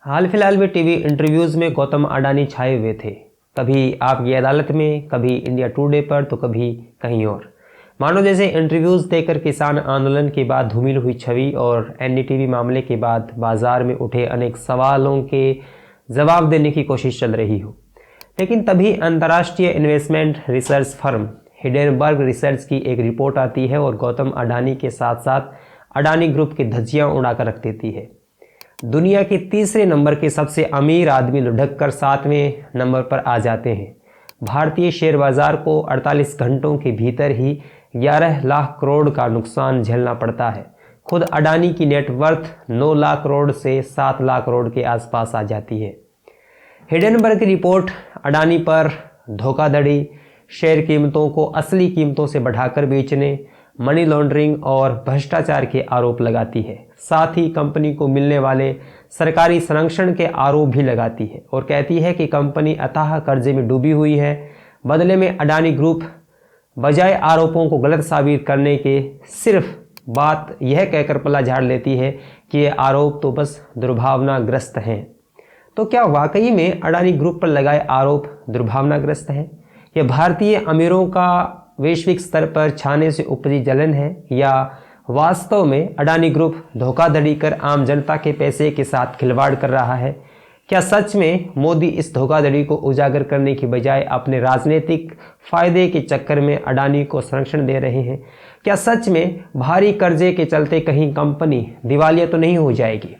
हाल फिलहाल में TV interviews में गौतम अडानी छाए हुए थे। कभी आपकी अदालत में, कभी इंडिया टुडे पर, तो कभी कहीं और। मानो जैसे इंटरव्यूज़ देकर किसान आंदोलन के बाद धूमिल हुई छवि और एनडीटीवी मामले के बाद बाजार में उठे अनेक सवालों के जवाब देने की कोशिश चल रही हो। लेकिन तभी अंतर्राष्ट्रीय investment research firm Hindenburg research की एक रिपोर्ट आती है और गौतम अडानी के साथ साथ अडानी ग्रुप की धज्जियां उड़ाकर रख देती है। दुनिया के तीसरे नंबर के सबसे अमीर आदमी लुढ़क कर 7वें नंबर पर आ जाते हैं। भारतीय शेयर बाजार को 48 घंटों के भीतर ही 11 लाख करोड़ का नुकसान झेलना पड़ता है। खुद अडानी की नेटवर्थ 9 लाख करोड़ से 7 लाख करोड़ के आसपास आ जाती है। हिडेनबर्ग की रिपोर्ट अडानी पर धोखाधड़ी, शेयर कीमतों को असली कीमतों से बढ़ाकर बेचने, मनी लॉन्ड्रिंग और भ्रष्टाचार के आरोप लगाती है। साथ ही कंपनी को मिलने वाले सरकारी संरक्षण के आरोप भी लगाती है और कहती है कि कंपनी अथाह कर्जे में डूबी हुई है। बदले में अडानी ग्रुप बजाय आरोपों को गलत साबित करने के सिर्फ बात यह कहकर पल्ला झाड़ लेती है कि ये आरोप तो बस दुर्भावनाग्रस्त हैं। तो क्या वाकई में अडानी ग्रुप पर लगाए आरोप दुर्भावनाग्रस्त हैं? यह भारतीय अमीरों का वैश्विक स्तर पर छाने से उपजी जलन है, या वास्तव में अडानी ग्रुप धोखाधड़ी कर आम जनता के पैसे के साथ खिलवाड़ कर रहा है? क्या सच में मोदी इस धोखाधड़ी को उजागर करने की बजाय अपने राजनीतिक फायदे के चक्कर में अडानी को संरक्षण दे रहे हैं? क्या सच में भारी कर्जे के चलते कहीं कंपनी दिवालिया तो नहीं हो जाएगी?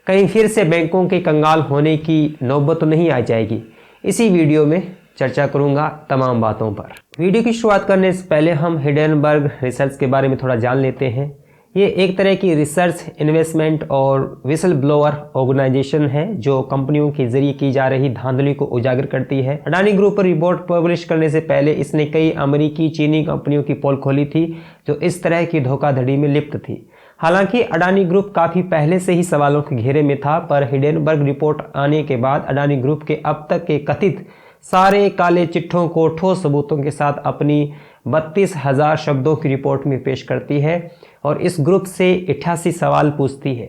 कहीं फिर से बैंकों के कंगाल होने की नौबत तो नहीं आ जाएगी? इसी वीडियो में चर्चा करूंगा तमाम बातों पर। वीडियो की शुरुआत करने से पहले हम हिडेनबर्ग रिसर्च के बारे में थोड़ा जान लेते हैं। ये एक तरह की रिसर्च, इन्वेस्टमेंट और विसल ब्लोअर ऑर्गेनाइजेशन है जो कंपनियों के जरिए की जा रही धांधली को उजागर करती है। अडानी ग्रुप पर रिपोर्ट पब्लिश करने से पहले इसने कई अमेरिकी, चीनी कंपनियों की पोल खोली थी जो इस तरह की धोखाधड़ी में लिप्त थी। हालांकि अडानी ग्रुप काफ़ी पहले से ही सवालों के घेरे में था, पर हिडेनबर्ग रिपोर्ट आने के बाद अडानी ग्रुप के अब तक के कथित सारे काले चिट्ठों को ठोस सबूतों के साथ अपनी 32,000 शब्दों की रिपोर्ट में पेश करती है और इस ग्रुप से 88 सवाल पूछती है।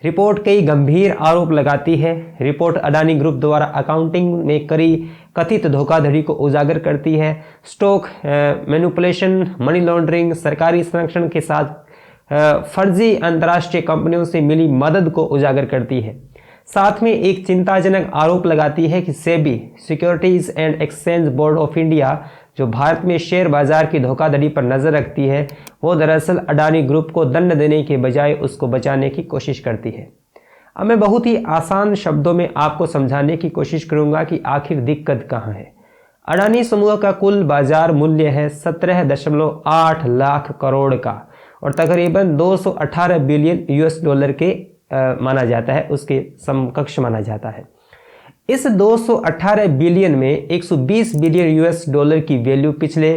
रिपोर्ट कई गंभीर आरोप लगाती है। रिपोर्ट अडानी ग्रुप द्वारा अकाउंटिंग में करी कथित धोखाधड़ी को उजागर करती है। स्टॉक मैनिपुलेशन, मनी लॉन्ड्रिंग, सरकारी संरक्षण के साथ फर्जी अंतर्राष्ट्रीय कंपनियों से मिली मदद को उजागर करती है। साथ में एक चिंताजनक आरोप लगाती है कि SEBI, securities and exchange board of India, जो भारत में शेयर बाजार की धोखाधड़ी पर नजर रखती है, वो दरअसल अडानी ग्रुप को दंड देने के बजाय उसको बचाने की कोशिश करती है। अब मैं बहुत ही आसान शब्दों में आपको समझाने की कोशिश करूंगा कि आखिर दिक्कत कहाँ है। अडानी समूह का कुल बाजार मूल्य है 17.8 लाख करोड़ का और तकरीबन 218 बिलियन US$ के माना जाता है, उसके समकक्ष माना जाता है। इस 218 बिलियन में 120 बिलियन US$ की वैल्यू पिछले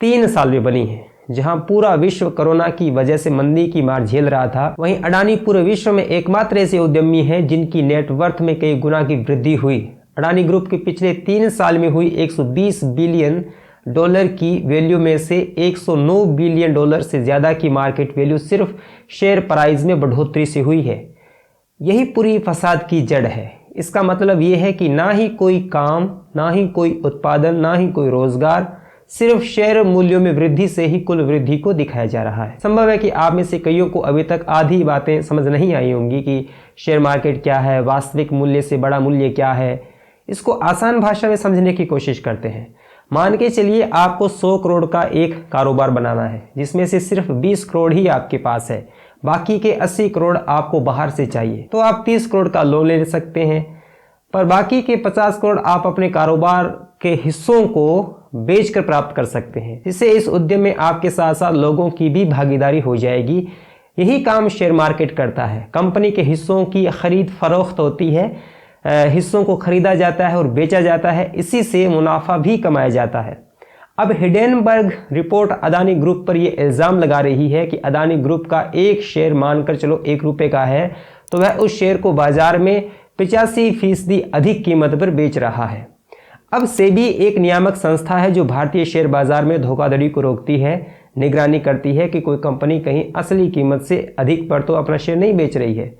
3 साल में बनी है। जहां पूरा विश्व कोरोना की वजह से मंदी की मार झेल रहा था, वहीं अडानी पूरे विश्व में एकमात्र ऐसे उद्यमी हैं जिनकी नेटवर्थ में कई गुना की वृद्धि हुई। अडानी ग्रुप के पिछले 3 साल में हुई 120 बिलियन डॉलर की वैल्यू में से 109 बिलियन डॉलर से ज़्यादा की मार्केट वैल्यू सिर्फ शेयर प्राइस में बढ़ोतरी से हुई है। यही पूरी फसाद की जड़ है। इसका मतलब ये है कि ना ही कोई काम, ना ही कोई उत्पादन, ना ही कोई रोजगार, सिर्फ शेयर मूल्यों में वृद्धि से ही कुल वृद्धि को दिखाया जा रहा है। संभव है कि आप में से कईयों को अभी तक आधी बातें समझ नहीं आई होंगी कि शेयर मार्केट क्या है, वास्तविक मूल्य से बड़ा मूल्य क्या है। इसको आसान भाषा में समझने की कोशिश करते हैं। मान के चलिए आपको 100 करोड़ का एक कारोबार बनाना है, जिसमें से सिर्फ 20 करोड़ ही आपके पास है, बाकी के 80 करोड़ आपको बाहर से चाहिए। तो आप 30 करोड़ का लोन ले सकते हैं, पर बाकी के 50 करोड़ आप अपने कारोबार के हिस्सों को बेचकर प्राप्त कर सकते हैं, जिससे इस उद्यम में आपके साथ साथ लोगों की भी भागीदारी हो जाएगी। यही काम शेयर मार्केट करता है। कंपनी के हिस्सों की खरीद फरोख्त होती है, हिस्सों को खरीदा जाता है और बेचा जाता है, इसी से मुनाफा भी कमाया जाता है। अब हिडेनबर्ग रिपोर्ट अडानी ग्रुप पर यह इल्ज़ाम लगा रही है कि अडानी ग्रुप का एक शेयर मानकर चलो ₹1 का है, तो वह उस शेयर को बाजार में 85% अधिक कीमत पर बेच रहा है। अब सेबी एक नियामक संस्था है जो भारतीय शेयर बाजार में धोखाधड़ी को रोकती है, निगरानी करती है कि कोई कंपनी कहीं असली कीमत से अधिक पर तो अपना शेयर नहीं बेच रही है।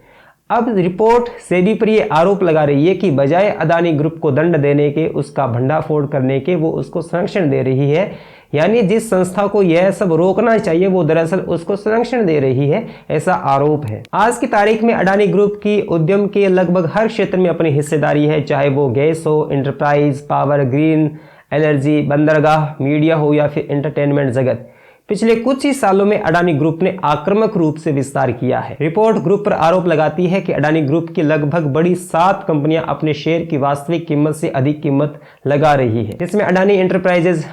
अब रिपोर्ट सेबी पर ये आरोप लगा रही है कि बजाय अदानी ग्रुप को दंड देने के, उसका भंडाफोड़ करने के, वो उसको संरक्षण दे रही है। यानी जिस संस्था को यह सब रोकना चाहिए वो दरअसल उसको संरक्षण दे रही है, ऐसा आरोप है। आज की तारीख में अडानी ग्रुप की उद्यम के लगभग हर क्षेत्र में अपनी हिस्सेदारी है, चाहे वो गैस हो, एंटरप्राइज, पावर, ग्रीन एनर्जी, बंदरगाह, मीडिया हो या फिर एंटरटेनमेंट जगत। पिछले कुछ ही सालों में अडानी ग्रुप ने आक्रामक रूप से विस्तार किया है। रिपोर्ट ग्रुप पर आरोप लगाती है कि अडानी ग्रुप की लगभग बड़ी 7 कंपनियां अपने शेयर की वास्तविक कीमत से अधिक कीमत लगा रही है, जिसमें अडानी एंटरप्राइजेज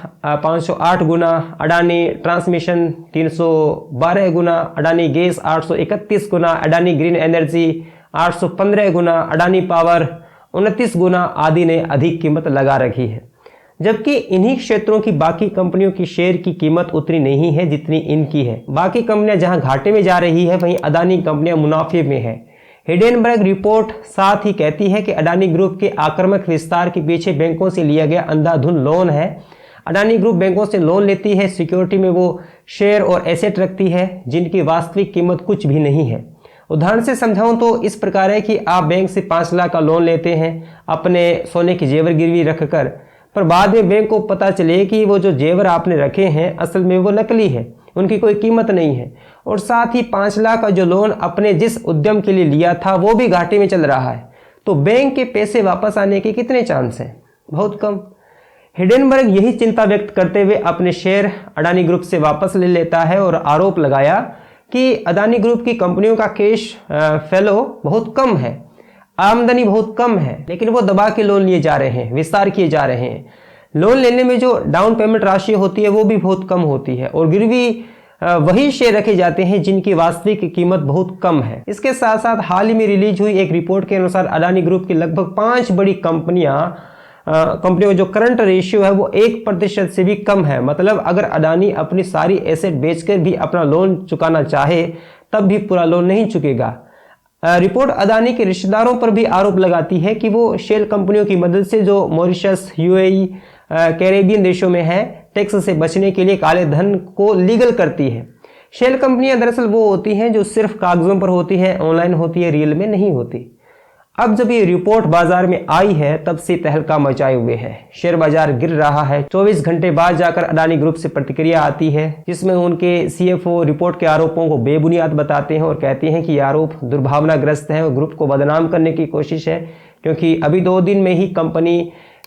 508 गुना, अडानी ट्रांसमिशन 312 गुना, अडानी गैस 831 गुना, अडानी ग्रीन एनर्जी 815 गुना, अडानी पावर 29 गुना आदि ने अधिक कीमत लगा रखी है। जबकि इन्हीं क्षेत्रों की बाकी कंपनियों की शेयर की कीमत उतनी नहीं है जितनी इनकी है। बाकी कंपनियां जहां घाटे में जा रही है, वहीं अडानी कंपनियां मुनाफे में है। हिडेनबर्ग रिपोर्ट साथ ही कहती है कि अडानी ग्रुप के आक्रामक विस्तार के पीछे बैंकों से लिया गया अंधाधुंध लोन है। अडानी ग्रुप बैंकों से लोन लेती है, सिक्योरिटी में वो शेयर और एसेट रखती है जिनकी वास्तविक कीमत कुछ भी नहीं है। उदाहरण से समझाऊं तो इस प्रकार है कि आप बैंक से 5 लाख का लोन लेते हैं अपने सोने की जेवर गिरवी रखकर, पर बाद में बैंक को पता चले कि वो जो जेवर आपने रखे हैं असल में वो नकली है, उनकी कोई कीमत नहीं है, और साथ ही 5 लाख का जो लोन अपने जिस उद्यम के लिए लिया था वो भी घाटे में चल रहा है, तो बैंक के पैसे वापस आने के कितने चांस हैं? बहुत कम। हिडेनबर्ग यही चिंता व्यक्त करते हुए अपने शेयर अडानी ग्रुप से वापस ले लेता है और आरोप लगाया कि अडानी ग्रुप की कंपनियों का कैश फ्लो बहुत कम है, आमदनी बहुत कम है, लेकिन वो दबा के लोन लिए जा रहे हैं, विस्तार किए जा रहे हैं। लोन लेने में जो डाउन पेमेंट राशि होती है वो भी बहुत कम होती है, और गिरवी वही शेयर रखे जाते हैं जिनकी वास्तविक कीमत बहुत कम है। इसके साथ साथ हाल ही में रिलीज हुई एक रिपोर्ट के अनुसार अडानी ग्रुप की लगभग 5 बड़ी कंपनियों का जो करंट रेशियो है वो 1% से भी कम है। मतलब अगर अडानी अपनी सारी एसेट बेचकर भी अपना लोन चुकाना चाहे तब भी पूरा लोन नहीं चुकेगा। रिपोर्ट अडानी के रिश्तेदारों पर भी आरोप लगाती है कि वो शेल कंपनियों की मदद से जो मॉरिशस, यूएई, कैरेबियन देशों में है, टैक्स से बचने के लिए काले धन को लीगल करती है। शेल कंपनियां दरअसल वो होती हैं जो सिर्फ कागजों पर होती हैं, ऑनलाइन होती है, रियल में नहीं होती। अब जब ये रिपोर्ट बाजार में आई है तब से तहलका मचाए हुए है, शेयर बाजार गिर रहा है। 24 घंटे बाद जाकर अडानी ग्रुप से प्रतिक्रिया आती है जिसमें उनके सीएफओ रिपोर्ट के आरोपों को बेबुनियाद बताते हैं और कहते हैं कि ये आरोप दुर्भावनाग्रस्त है और ग्रुप को बदनाम करने की कोशिश है, क्योंकि अभी 2 दिन में ही कंपनी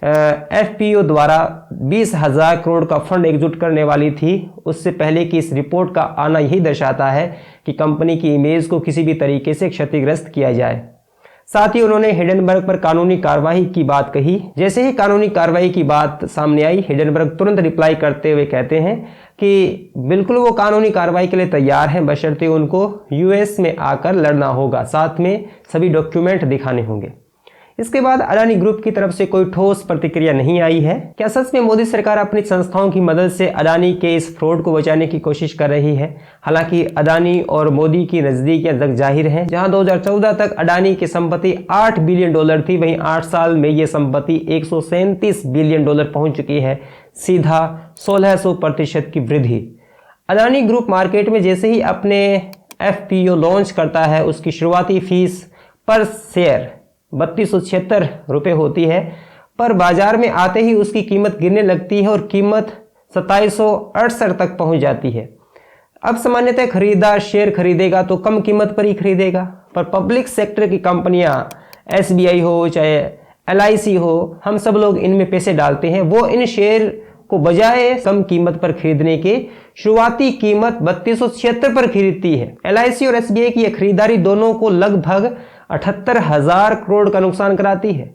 एफपीओ द्वारा 20,000 करोड़ का फंड एकजुट करने वाली थी। उससे पहले कि इस रिपोर्ट का आना यही दर्शाता है कि कंपनी की इमेज को किसी भी तरीके से क्षतिग्रस्त किया जाए। साथ ही उन्होंने हिडेनबर्ग पर कानूनी कार्रवाई की बात कही। जैसे ही कानूनी कार्रवाई की बात सामने आई, हिडेनबर्ग तुरंत रिप्लाई करते हुए कहते हैं कि बिल्कुल वो कानूनी कार्रवाई के लिए तैयार हैं, बशर्ते उनको यूएस में आकर लड़ना होगा, साथ में सभी डॉक्यूमेंट दिखाने होंगे। इसके बाद अडानी ग्रुप की तरफ से कोई ठोस प्रतिक्रिया नहीं आई है। क्या सच में मोदी सरकार अपनी संस्थाओं की मदद से अडानी के इस फ्रॉड को बचाने की कोशिश कर रही है? हालांकि अडानी और मोदी की नजदीकियां जग जाहिर है। जहां 2014 तक अडानी की संपत्ति $8 बिलियन थी, वहीं 8 साल में ये संपत्ति $137 बिलियन पहुंच चुकी है, सीधा 1600% की वृद्धि। अडानी ग्रुप मार्केट में जैसे ही अपने एफपीओ लॉन्च करता है, उसकी शुरुआती फीस पर शेयर 3276 रुपये होती है, पर बाजार में आते ही उसकी कीमत गिरने लगती है और कीमत 2768 तक पहुंच जाती है। अब सामान्यतः खरीदार शेयर खरीदेगा तो कम कीमत पर ही खरीदेगा, पर पब्लिक सेक्टर की कंपनियां एसबीआई हो चाहे एलआईसी हो, हम सब लोग इनमें पैसे डालते हैं, वो इन शेयर को बजाय कम कीमत पर खरीदने के शुरुआती कीमत 3276 पर खरीदती है। एलआईसी और एसबीआई की यह खरीदारी दोनों को लगभग 78,000 करोड़ का नुकसान कराती है।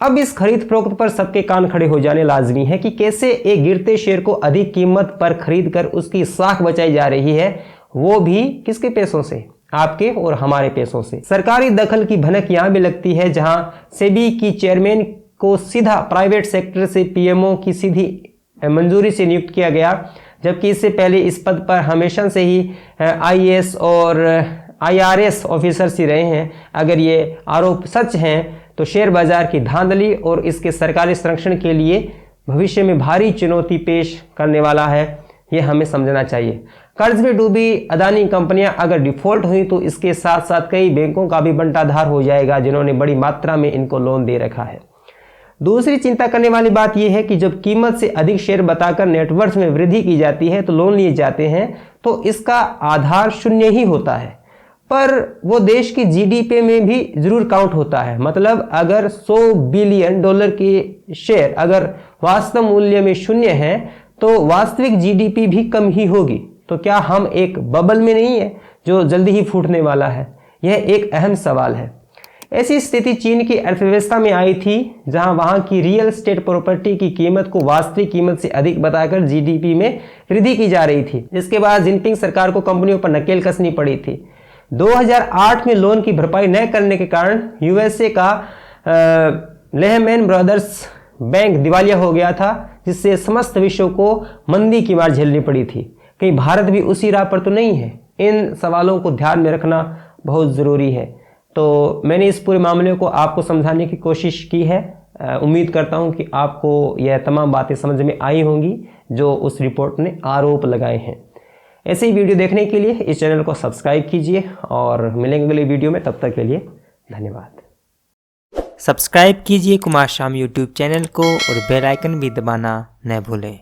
अब इस खरीद फरोख्त पर सबके कान खड़े हो जाने लाजमी है कि कैसे एक गिरते शेयर को अधिक कीमत पर खरीदकर उसकी साख बचाई जा रही है, वो भी किसके पैसों से? आपके और हमारे पैसों से। सरकारी दखल की भनक यहां भी लगती है, जहां सेबी की चेयरमैन को सीधा प्राइवेट सेक्टर से पीएमओ की सीधी मंजूरी से नियुक्त किया गया, जबकि इससे पहले इस पद पर हमेशा से ही आईएएस और आईआरएस ऑफिसर्स ही रहे हैं। अगर ये आरोप सच हैं तो शेयर बाजार की धांधली और इसके सरकारी संरक्षण के लिए भविष्य में भारी चुनौती पेश करने वाला है, ये हमें समझना चाहिए। कर्ज में डूबी अदानी कंपनियां अगर डिफॉल्ट हुई तो इसके साथ साथ कई बैंकों का भी बंटाधार हो जाएगा, जिन्होंने बड़ी मात्रा में इनको लोन दे रखा है। दूसरी चिंता करने वाली बात यह है कि जब कीमत से अधिक शेयर बताकर नेटवर्थ में वृद्धि की जाती है तो लोन लिए जाते हैं, तो इसका आधार शून्य ही होता है, पर वो देश की जीडीपी में भी जरूर काउंट होता है। मतलब अगर $100 बिलियन के शेयर अगर वास्तव मूल्य में शून्य है तो वास्तविक जीडीपी भी कम ही होगी। तो क्या हम एक बबल में नहीं है जो जल्दी ही फूटने वाला है? यह एक अहम सवाल है। ऐसी स्थिति चीन की अर्थव्यवस्था में आई थी, जहां वहां की रियल एस्टेट प्रॉपर्टी की कीमत को वास्तविक कीमत से अधिक बताकर जीडीपी में वृद्धि की जा रही थी, जिसके बाद जिनपिंग सरकार को कंपनियों पर नकेल कसनी पड़ी थी। 2008 में लोन की भरपाई न करने के कारण यूएसए का लेहमैन ब्रदर्स बैंक दिवालिया हो गया था, जिससे समस्त विश्व को मंदी की मार झेलनी पड़ी थी। कहीं भारत भी उसी राह पर तो नहीं है? इन सवालों को ध्यान में रखना बहुत ज़रूरी है। तो मैंने इस पूरे मामले को आपको समझाने की कोशिश की है। उम्मीद करता हूं कि आपको यह तमाम बातें समझ में आई होंगी जो उस रिपोर्ट ने आरोप लगाए हैं। ऐसे ही वीडियो देखने के लिए इस चैनल को सब्सक्राइब कीजिए और मिलेंगे अगले वीडियो में। तब तक के लिए धन्यवाद। सब्सक्राइब कीजिए कुमार शाम यूट्यूब चैनल को और बेल आइकन भी दबाना न भूलें।